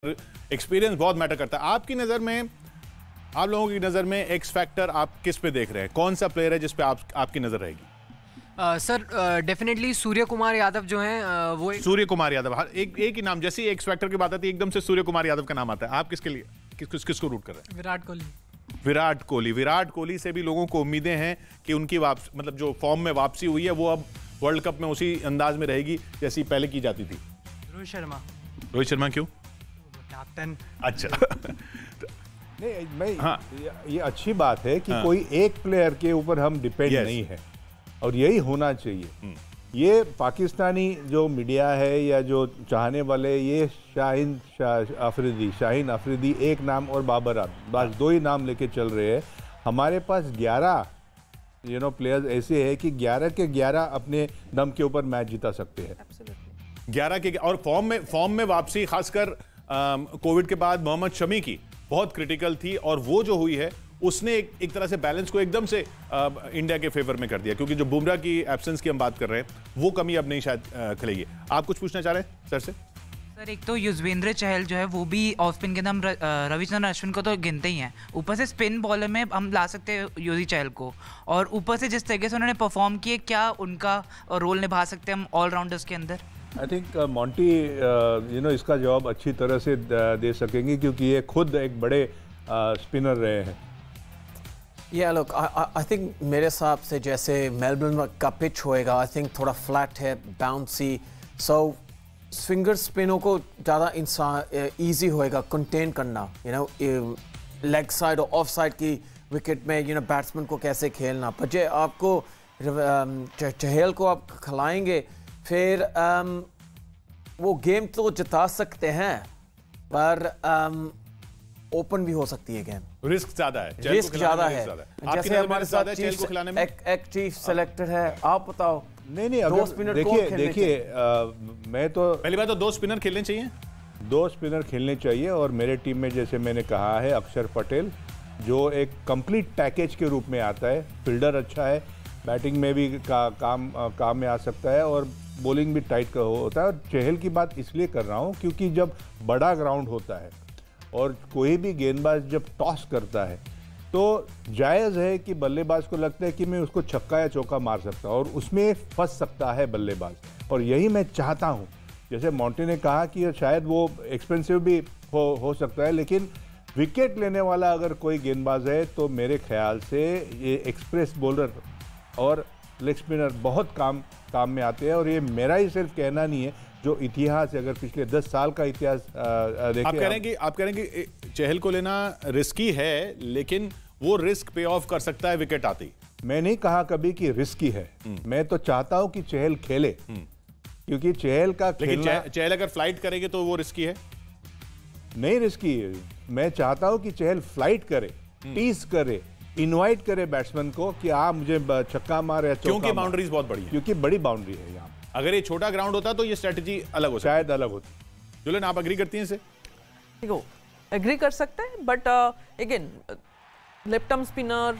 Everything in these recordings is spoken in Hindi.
एक्सपीरियंस बहुत मैटर करता है। आपकी नज़र में, आप लोगों की नज़र में एक्स फैक्टर आप किस पे देख रहे हैं? कौन सा प्लेयर है जिस पे आपकी नज़र रहेगी? सर डेफिनेटली सूर्य कुमार यादव जो हैं वो सूर्य कुमार यादव। एक ही नाम, जैसे एक्स फैक्टर की बात आती है एकदम से सूर्य कुमार यादव का नाम आता है। आप किसके लिए किसको रूट कर रहे हैं? विराट कोहली। विराट कोहली से भी लोगों को उम्मीदें हैं कि उनकी वापसी, मतलब जो फॉर्म में वापसी हुई है वो अब वर्ल्ड कप में उसी अंदाज में रहेगी जैसी पहले की जाती थी। रोहित शर्मा क्यों? कैप्टन। अच्छा। नहीं, मैं हाँ। ये अच्छी बात है कि हाँ। कोई एक प्लेयर के ऊपर हम डिपेंड नहीं है और यही होना चाहिए। ये पाकिस्तानी जो मीडिया है या जो चाहने वाले, ये शाहीन अफरीदी एक नाम और बाबर आजम, बस दो ही नाम लेके चल रहे हैं। हमारे पास 11 प्लेयर्स ऐसे हैं कि 11 के 11 अपने दम के ऊपर मैच जिता सकते हैं। 11 के, और फॉर्म में वापसी खासकर कोविड के बाद मोहम्मद शमी की बहुत क्रिटिकल थी, और वो जो हुई है उसने एक तरह से बैलेंस को एकदम से इंडिया के फेवर में कर दिया, क्योंकि जो बुमराह की एब्सेंस की हम बात कर रहे हैं वो कमी अब नहीं शायद खलेगी। आप कुछ पूछना चाह रहे हैं सर से? सर एक तो युजवेंद्र चहल जो है वो भी ऑफ स्पिन के नाम रविचंद्रन अश्विन को तो गिनते ही हैं, ऊपर से स्पिन बॉलर में हम ला सकते हैं युजी चहल को, और ऊपर से जिस तरीके से उन्होंने परफॉर्म किए, क्या उनका रोल निभा सकते हैं हम ऑलराउंडर्स के अंदर? आई थिंक मॉन्टी इसका जवाब अच्छी तरह से दे सकेंगे, क्योंकि ये खुद एक बड़े स्पिनर रहे हैं। लुक, आई थिंक मेरे हिसाब से जैसे मेलबर्न का पिच होएगा, आई थिंक थोड़ा फ्लैट है, बाउंसी, सो स्विंगर स्पिनों को ज़्यादा ईजी होएगा कंटेन करना, लेग साइड और ऑफ साइड की विकेट में बैट्समैन को कैसे खेलना। पर जो आपको चहल को आप खिलाएंगे, फिर वो गेम तो जिता सकते हैं, पर ओपन भी हो सकती है गेम। रिस्क ज्यादा है, रिस्क ज्यादा है। जैसे हमारे साथ एक चीफ सेलेक्टर है, आप बताओ। नहीं, दो स्पिनर देखिए, मैं तो पहली बात तो 2 स्पिनर खेलने चाहिए, 2 स्पिनर खेलने चाहिए। और मेरे टीम में जैसे मैंने कहा है, अक्षर पटेल जो एक कंप्लीट पैकेज के रूप में आता है, फील्डर अच्छा है, बैटिंग में भी काम में आ सकता है, और बॉलिंग भी टाइट का होता है। और चहल की बात इसलिए कर रहा हूँ क्योंकि जब बड़ा ग्राउंड होता है और कोई भी गेंदबाज जब टॉस करता है, तो जायज़ है कि बल्लेबाज को लगता है कि मैं उसको छक्का या चौका मार सकता हूँ, और उसमें फंस सकता है बल्लेबाज। और यही मैं चाहता हूँ। जैसे मॉन्टी ने कहा कि शायद वो एक्सपेंसिव भी हो सकता है, लेकिन विकेट लेने वाला अगर कोई गेंदबाज है तो मेरे ख्याल से ये एक्सप्रेस बॉलर और लेग स्पिनर बहुत काम में आते हैं। और ये मेरा ही सिर्फ कहना नहीं है, जो इतिहास है, अगर पिछले 10 साल का इतिहास देखें। आप कह रहे हैं कि चहल को लेना रिस्की है, लेकिन वो रिस्क पे ऑफ कर सकता है विकेट आते ही। मैं नहीं कहा कभी कि रिस्की है, मैं तो चाहता हूं कि चहल खेले, क्योंकि चहल का खेलना, चहल अगर फ्लाइट करेंगे तो वो रिस्की है? नहीं रिस्की है। मैं चाहता हूं कि चहल फ्लाइट करे, टीज करे, इनवाइट करे बैट्समैन को कि आप मुझे छक्का मार या चौका, क्योंकि बाउंड्रीज बहुत बड़ी है, क्योंकि बड़ी बाउंड्री है यहाँ। अगर ये छोटा ग्राउंड होता तो ये स्ट्रेटजी अलग होती, शायद अलग होती। जुलन, आप एग्री करती हैं इससे? एग्री कर सकते हैं, but again left arm spinner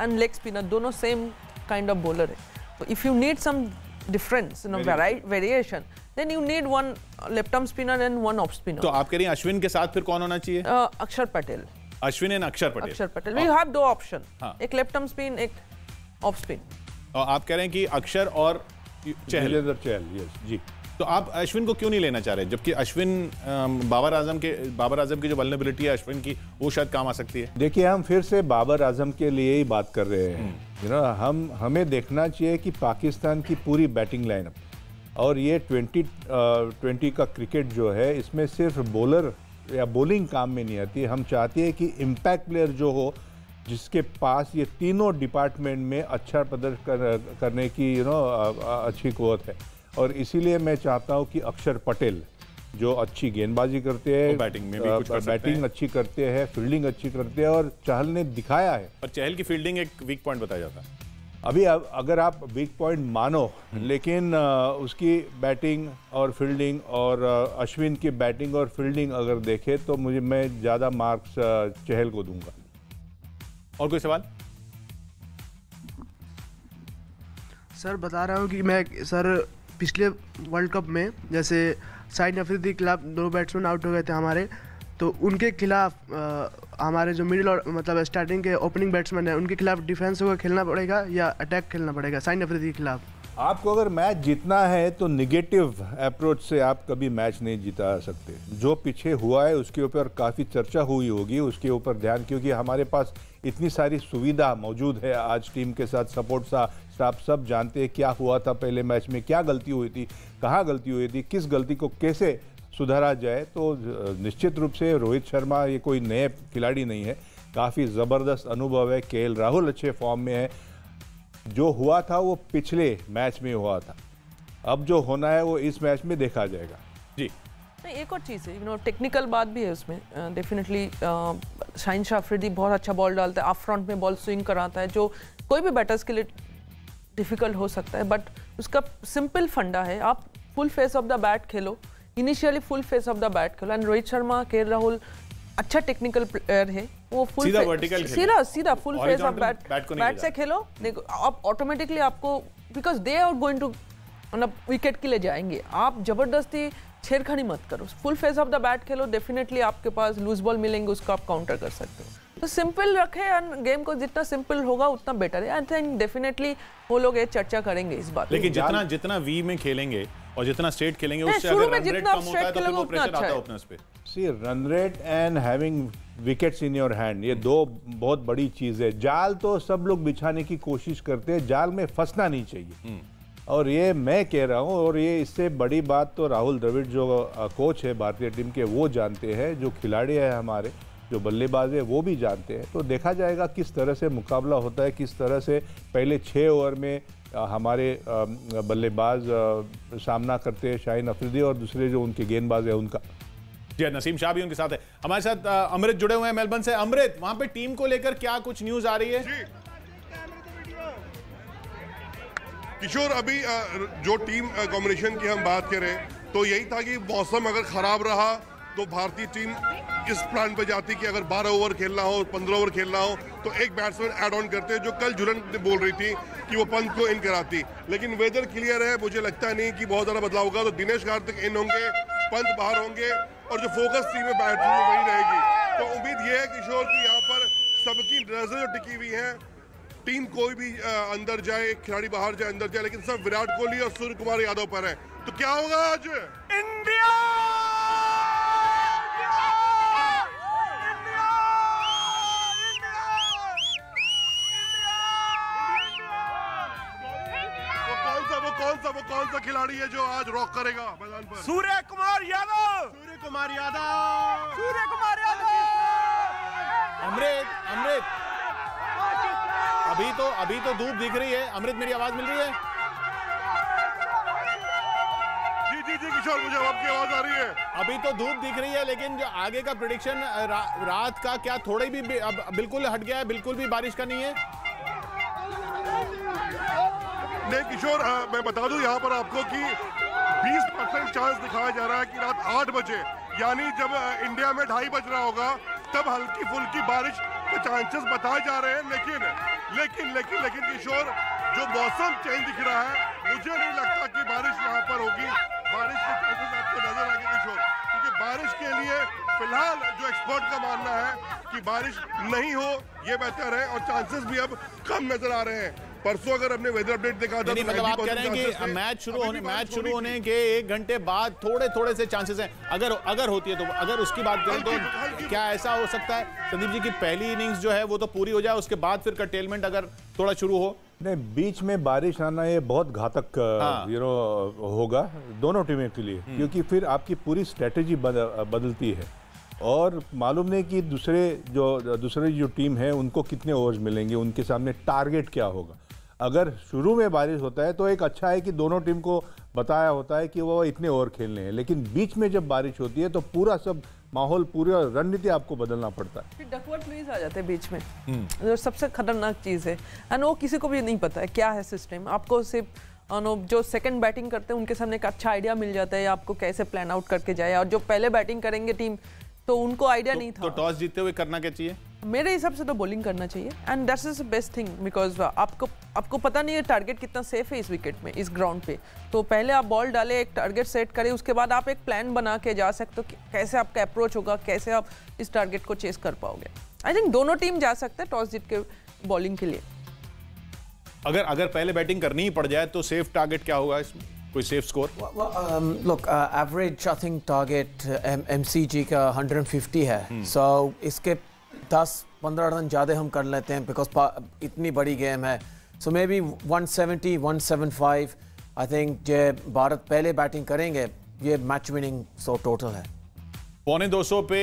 and leg spinner दोनों सेम काइंड ऑफ बॉलर है। तो if you need some difference, variation, then you need one left arm spinner and one off spinner. तो आप कह रही हैं अश्विन के साथ फिर कौन होना चाहिए? अक्षर पटेल। अश्विन एंड अक्षर पटेल। वी हैव 2 ऑप्शन, हाँ। एक लेफ्ट आर्म स्पिन, एक ऑफ स्पिन। और आप कह रहे हैं कि अक्षर और चहल। यस जी। तो आप अश्विन को क्यों नहीं लेना चाह रहे, जबकि अश्विन बाबर आजम की जो वल्नरेबिलिटी है अश्विन की, वो शायद काम आ सकती है? देखिए, हम फिर से बाबर आजम के लिए ही बात कर रहे हैं। हमें देखना चाहिए कि पाकिस्तान की पूरी बैटिंग लाइनअप, और ये 2020 का क्रिकेट जो है, इसमें सिर्फ बॉलर या बॉलिंग काम में नहीं आती। हम चाहते हैं कि इम्पैक्ट प्लेयर जो हो, जिसके पास ये तीनों डिपार्टमेंट में अच्छा प्रदर्शन करने की अच्छी कुव्वत है। और इसीलिए मैं चाहता हूं कि अक्षर पटेल, जो अच्छी गेंदबाजी करते हैं, बैटिंग में भी कुछ कर सकते हैं, बैटिंग अच्छी करते हैं, फील्डिंग अच्छी करते हैं, और चहल ने दिखाया है। पर चहल की फील्डिंग एक वीक पॉइंट बताया जाता है। अभी अगर आप वीक पॉइंट मानो, लेकिन उसकी बैटिंग और फील्डिंग और अश्विन की बैटिंग और फील्डिंग अगर देखें, तो मैं ज़्यादा मार्क्स चहल को दूंगा। और कोई सवाल? सर बता रहा हूँ कि मैं पिछले वर्ल्ड कप में जैसे शाहिद अफरीदी के खिलाफ 2 बैट्समैन आउट हो गए थे हमारे, तो उनके खिलाफ हमारे जो मिडिल और मतलब स्टार्टिंग के ओपनिंग बैट्समैन हैं उनके खिलाफ डिफेंस होकर खेलना पड़ेगा या अटैक खेलना पड़ेगा शाहिद अफरीदी के खिलाफ? आपको अगर मैच जीतना है तो निगेटिव अप्रोच से आप कभी मैच नहीं जीता सकते। जो पीछे हुआ है उसके ऊपर काफ़ी चर्चा हुई होगी, उसके ऊपर ध्यान, क्योंकि हमारे पास इतनी सारी सुविधा मौजूद है आज टीम के साथ, सपोर्ट स्टाफ सब जानते हैं क्या हुआ था पहले मैच में, क्या गलती हुई थी, कहाँ गलती हुई थी, किस गलती को कैसे सुधारा जाए। तो निश्चित रूप से रोहित शर्मा ये कोई नए खिलाड़ी नहीं है, काफ़ी ज़बरदस्त अनुभव है। केएल राहुल अच्छे फॉर्म में है। जो हुआ था वो पिछले मैच में हुआ था, अब जो होना है वो इस मैच में देखा जाएगा। जी नहीं, एक और चीज़ है, टेक्निकल बात भी है उसमें। डेफिनेटली शाहिन शाह अफरीदी बहुत अच्छा बॉल डालता है, अप फ्रंट में बॉल स्विंग कराता है, जो कोई भी बैटर्स के लिए डिफिकल्ट हो सकता है, बट उसका सिंपल फंडा है, आप full face of the bat खेलो, initially full face of the bat खेलो। एंड रोहित शर्मा, केएल राहुल अच्छा टेक्निकल प्लेयर है, वो फुल सीधा फुल फेस ऑफ बैट से खेलो, देखो आप ऑटोमेटिकली आपको, because they are going to मतलब विकेट के लिए जाएंगे, आप जबरदस्ती छेड़खानी मत करो, full face of the bat खेलो, डेफिनेटली आपके पास लूज बॉल मिलेंगे, उसको आप काउंटर कर सकते हो। तो सिंपल रखे, एंड गेम को जितना सिंपल होगा उतना बेटर है। आई थिंक डेफिनेटली वो लोग ये चर्चा करेंगे इस बात। लेकिन जितना वी में खेलेंगे और जितना स्ट्रेट खेलेंगे उससे अगर रन रेट कम होता है तो फिर वो प्रेशर आता है ओपनर्स पे। See run rate and having wickets in your hand, ये दो बहुत बड़ी चीज़ है। जाल तो सब लोग बिछाने की कोशिश करते हैं, जाल में फंसना नहीं चाहिए, और ये मैं कह रहा हूँ। और ये इससे बड़ी बात तो राहुल द्रविड़ जो कोच है भारतीय टीम के वो जानते हैं, जो खिलाड़ी है हमारे, जो बल्लेबाज है वो भी जानते हैं। तो देखा जाएगा किस तरह से मुकाबला होता है, किस तरह से पहले 6 ओवर में हमारे बल्लेबाज सामना करते हैं, शाहिन अफरीदी और दूसरे जो उनके गेंदबाज है उनका। जी, नसीम शाह भी उनके साथ है। हमारे साथ अमृत जुड़े हुए हैं मेलबर्न से। अमृत, वहां पे टीम को लेकर क्या कुछ न्यूज आ रही है? किशोर, अभी जो टीम कॉम्बिनेशन की हम बात करें तो यही था कि मौसम अगर खराब रहा तो भारतीय टीम इस प्लान पे जाती कि अगर 12 ओवर खेलना हो, 15 ओवर खेलना हो तो एक बैट्समैन ऐड ऑन करते, जो कल झुलन बोल रही थी कि वो पंत को इन कराती। लेकिन वेदर क्लियर है, मुझे लगता नहीं कि बहुत ज़्यादा बदलाव होगा। तो दिनेश कार्तिक इन होंगे, पंत बाहर होंगे और जो फोकस टीम में बैट्समैन वही रहेगी। तो उम्मीद ये है किशोर की यहाँ पर सबकी नजर जो टिकी हुई है, टीम कोई भी अंदर जाए, खिलाड़ी बाहर जाए, अंदर जाए, लेकिन सब विराट कोहली और सूर्य कुमार यादव पर है। तो क्या होगा आज? इंडिया! वो कौन सा खिलाड़ी है जो आज रॉक करेगा मैदान पर? सूर्य कुमार यादव। अमृत अभी तो धूप दिख रही है। अमृत, मेरी आवाज मिल रही है? जी किशोर, मुझे आपकी आवाज आ रही है। अभी तो धूप दिख रही है, लेकिन जो आगे का प्रेडिक्शन रात का क्या थोड़ा भी बिल्कुल हट गया है? बिल्कुल भी बारिश का नहीं है? नहीं किशोर, मैं बता दूं यहाँ पर आपको कि 20% चांस दिखाया जा रहा है कि रात 8 बजे, यानी जब इंडिया में 2:30 बज रहा होगा, तब हल्की फुल्की बारिश के चांसेस बताए जा रहे हैं। लेकिन किशोर, जो मौसम चेंज दिख रहा है, मुझे नहीं लगता कि बारिश यहाँ पर होगी। बारिश के चांसेस आपको नजर आएंगे किशोर, क्योंकि बारिश के लिए फिलहाल जो एक्सपर्ट का मानना है कि बारिश नहीं हो ये बेहतर है, और चांसेस भी अब कम नजर आ रहे हैं। परसों अगर हमने वेदर अपडेट देखा था, नहीं, मतलब आप कह रहे हैं कि मैच शुरू होने के 1 घंटे बाद थोड़े से चांसेस हैं, अगर होती है तो। अगर उसकी बात करें तो क्या ऐसा हो सकता है संदीप जी की पहली इनिंग्स जो है वो तो पूरी हो जाए, उसके बाद फिर कर्टेलमेंट अगर थोड़ा शुरू हो? नहीं, बीच में बारिश आना ये बहुत घातक होगा दोनों टीमों के लिए, क्योंकि फिर आपकी पूरी स्ट्रेटेजी बदलती है, और मालूम नहीं कि दूसरे जो टीम है उनको कितने ओवर्स मिलेंगे, उनके सामने टारगेट क्या होगा। अगर शुरू में बारिश होता है तो एक अच्छा है कि दोनों टीम को बताया होता है कि वो इतने ओवर खेलने हैं, लेकिन बीच में जब बारिश होती है तो पूरा सब माहौल, पूरा रणनीति आपको बदलना पड़ता है। फिर डकवर्थ लुईस आ जाते हैं बीच में, जो सबसे खतरनाक चीज़ है, एंड वो किसी को भी नहीं पता है क्या है सिस्टम। आपको सिर्फ जो सेकंड बैटिंग करते हैं उनके सामने एक अच्छा आइडिया मिल जाता है आपको कैसे प्लान आउट करके जाए, और जो पहले बैटिंग करेंगे टीम तो उनको आइडिया नहीं था। तो टॉस जीतते हुए करना क्या चाहिए? मेरे हिसाब से तो बॉलिंग करना चाहिए and that's is the best thing because आपको पता नहीं है टारगेट कितना सेफ है इस विकेट में, इस ग्राउंड पे। तो पहले आप बॉल डालें, एक टारगेट सेट करें, उसके बाद आप एक प्लान बना के जा सकते हो कि कैसे आपका अप्रोच होगा, कैसे आप इस टारगेट को चेस कर पाओगे। आई थिंक दोनों टीम जा सकते हैं टॉस जीत के बॉलिंग के लिए। अगर पहले बैटिंग करनी ही पड़ जाए तो सेफ टारगेट क्या होगा इसमें, कोई safe score? Look, average I think target MCG का 150 है, so इसके 10-15 रन ज़्यादा हम कर लेते हैं बिकॉज इतनी बड़ी गेम है। सो मे बी 170, 175 आई थिंक जो भारत पहले बैटिंग करेंगे ये मैच विनिंग सो टोटल है। 250 पे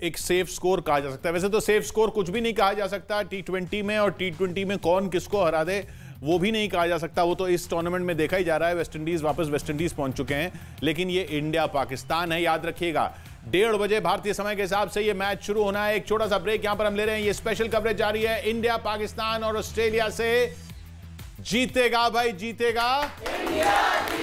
एक सेफ स्कोर कहा जा सकता है। वैसे तो सेफ स्कोर कुछ भी नहीं कहा जा सकता T20 में, और T20 में कौन किसको हरा दे वो भी नहीं कहा जा सकता। वो तो इस टूर्नामेंट में देखा ही जा रहा है। वेस्ट इंडीज वापस वेस्ट इंडीज पहुंच चुके हैं, लेकिन ये इंडिया पाकिस्तान है, याद रखिएगा। 1:30 बजे भारतीय समय के हिसाब से ये मैच शुरू होना है। एक छोटा सा ब्रेक यहां पर हम ले रहे हैं। ये स्पेशल कवरेज जारी है इंडिया, पाकिस्तान और ऑस्ट्रेलिया से। जीतेगा भाई जीतेगा इंडिया।